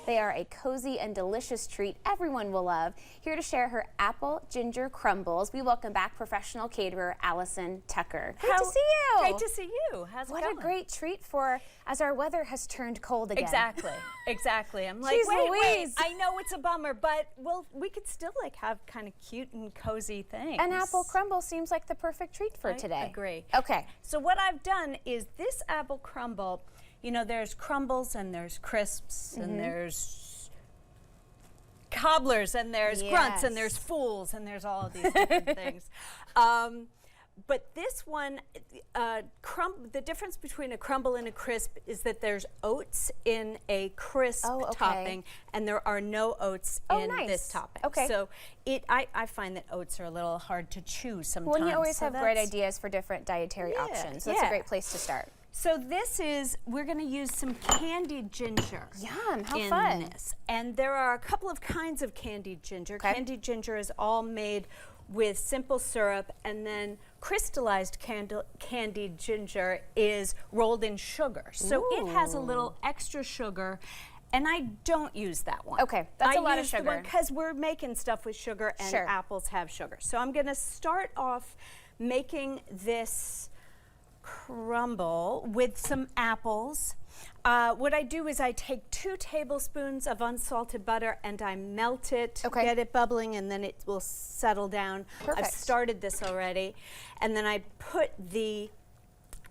They are a cozy and delicious treat everyone will love. Here to share her apple ginger crumbles, we welcome back professional caterer Alison Tucker. Great to see you. Great to see you. How's it going? What a great treat for as our weather has turned cold again. Exactly. Exactly. I'm like, Jeez wait, Louise. I know it's a bummer, but we could still like have kind of cute and cozy things. An apple crumble seems like the perfect treat for today. I agree. Okay. So what I've done is this apple crumble, you know, there's crumbles and there's crisps and there's cobblers and there's grunts and there's fools and there's all of these different things. But this one, the difference between a crumble and a crisp is that there's oats in a crisp topping, and there are no oats in this topping. Okay. So I find that oats are a little hard to chew sometimes. Well, you always have great ideas for different dietary options. So that's a great place to start. So this is, we're going to use some candied ginger. Yum, how in fun. This. And there are a couple of kinds of candied ginger. Okay. Candied ginger is all made with simple syrup, and then crystallized candied ginger is rolled in sugar. So it has a little extra sugar, and I don't use that one. Okay, that's a lot of sugar. Because we're making stuff with sugar, and apples have sugar. So I'm going to start off making this crumble with some apples. What I do is I take 2 tablespoons of unsalted butter and I melt it, get it bubbling, and then it will settle down. Perfect. I've started this already. And then I put the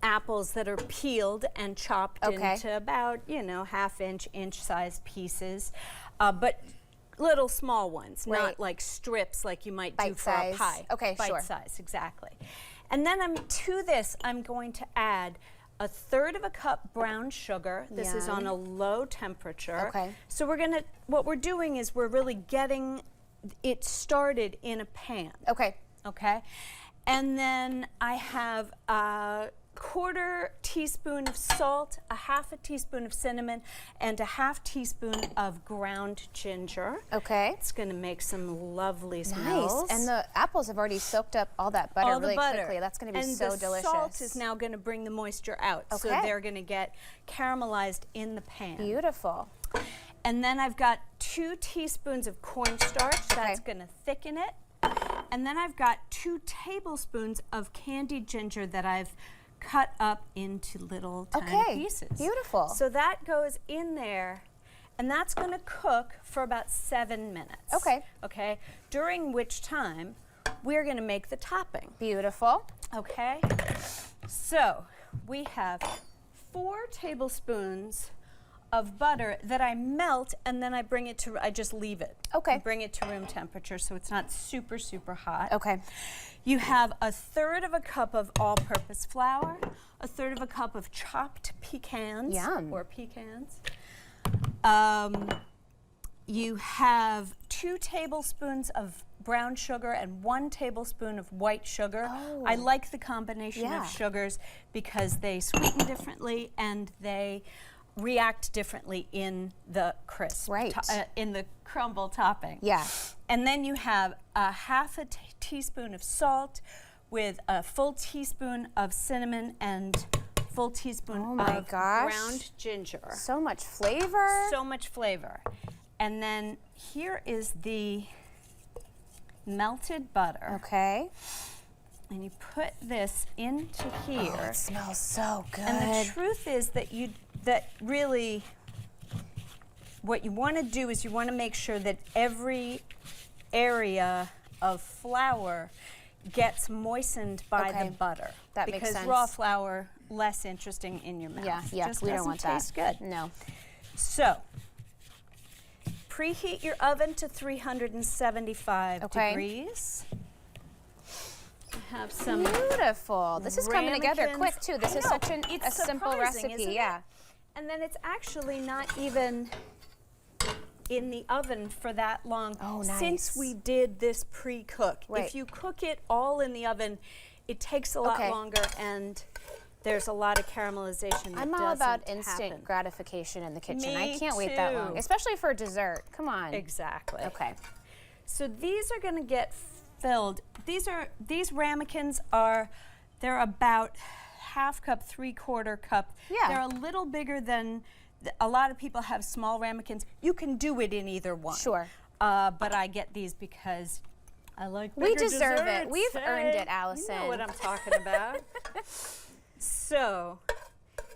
apples that are peeled and chopped into about, you know, half-inch, inch-sized pieces, but little small ones, not like strips like you might do for a pie. Okay, Bite size, exactly. And then to this, I'm going to add 1/3 of a cup brown sugar. This is on a low temperature. Okay. So what we're doing is we're really getting it started in a pan. Okay. Okay. And then I have a 1/4 teaspoon of salt, a 1/2 teaspoon of cinnamon, and a 1/2 teaspoon of ground ginger. Okay. It's going to make some lovely smells. Nice. And the apples have already soaked up all that butter really quickly. That's going to be so delicious. And the salt is now going to bring the moisture out. So they're going to get caramelized in the pan. Beautiful. And then I've got 2 teaspoons of cornstarch. That's going to thicken it. And then I've got 2 tablespoons of candied ginger that I've cut up into little tiny pieces. Beautiful. So that goes in there, and that's going to cook for about 7 minutes. Okay. Okay. During which time we're going to make the topping. Beautiful. Okay. So we have 4 tablespoons of butter that I melt, and then I just leave it. Okay. I bring it to room temperature so it's not super, super hot. Okay. You have 1/3 of a cup of all-purpose flour, 1/3 of a cup of chopped pecans. Yum. Or pecans. You have 2 tablespoons of brown sugar and 1 tablespoon of white sugar. I like the combination of sugars because they sweeten differently and they react differently in the crisp, in the crumble topping. Yeah. And then you have a 1/2 teaspoon of salt with a full teaspoon of cinnamon and full teaspoon of ground ginger. So much flavor. So much flavor. And then here is the melted butter. Okay. And you put this into here. Oh, it smells so good. And the truth is that really what you want to do is you want to make sure that every area of flour gets moistened by the butter. That makes sense. Because raw flour, less interesting in your mouth. Yeah, Just we don't want that. taste good. No. So, preheat your oven to 375 degrees. Have some beautiful. This is coming together quick too. This is such a simple recipe. And then it's actually not even in the oven for that long since we did this pre-cook. If you cook it all in the oven, it takes a lot longer and there's a lot of caramelization that I'm all about instant gratification in the kitchen. I can't wait that long, especially for dessert. Come on. Exactly. Okay. So these are going to get filled. These ramekins they're about 1/2 cup, 3/4 cup. Yeah. They're a little bigger than a lot of people have small ramekins. You can do it in either one. Sure. But I get these because I like bigger We deserve desserts. it. We've earned it, Allison. You know what I'm talking about. So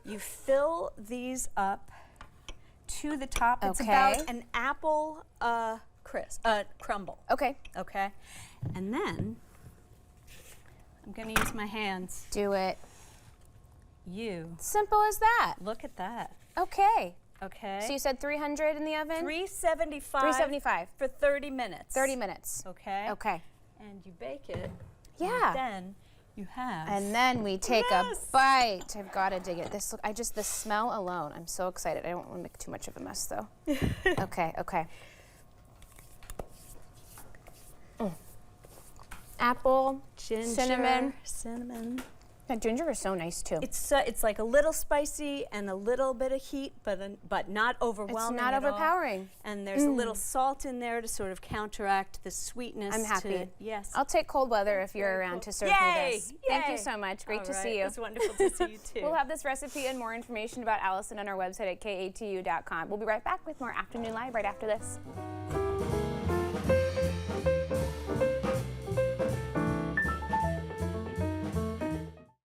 you fill these up to the top. It's about an apple crumble. Okay. Okay. And then I'm going to use my hands. Do it. Simple as that. Look at that. Okay. Okay. So you said 300 in the oven? 375. 375. For 30 minutes. 30 minutes. Okay. Okay. And you bake it. Yeah. And then you have. And then we take a bite. I've got to dig it. The smell alone. I'm so excited. I don't want to make too much of a mess though. Okay. Okay. Apple, Ginger, cinnamon. That ginger is so nice too. It's like a little spicy and a little bit of heat, but not overwhelming. It's not at all. overpowering. And there's a little salt in there to sort of counteract the sweetness. I'm happy. Yes. I'll take cold weather if you're around to serve me this. Thank you so much. Great to see you. It's wonderful to see you too. We'll have this recipe and more information about Allison on our website at katu.com. We'll be right back with more Afternoon Live right after this.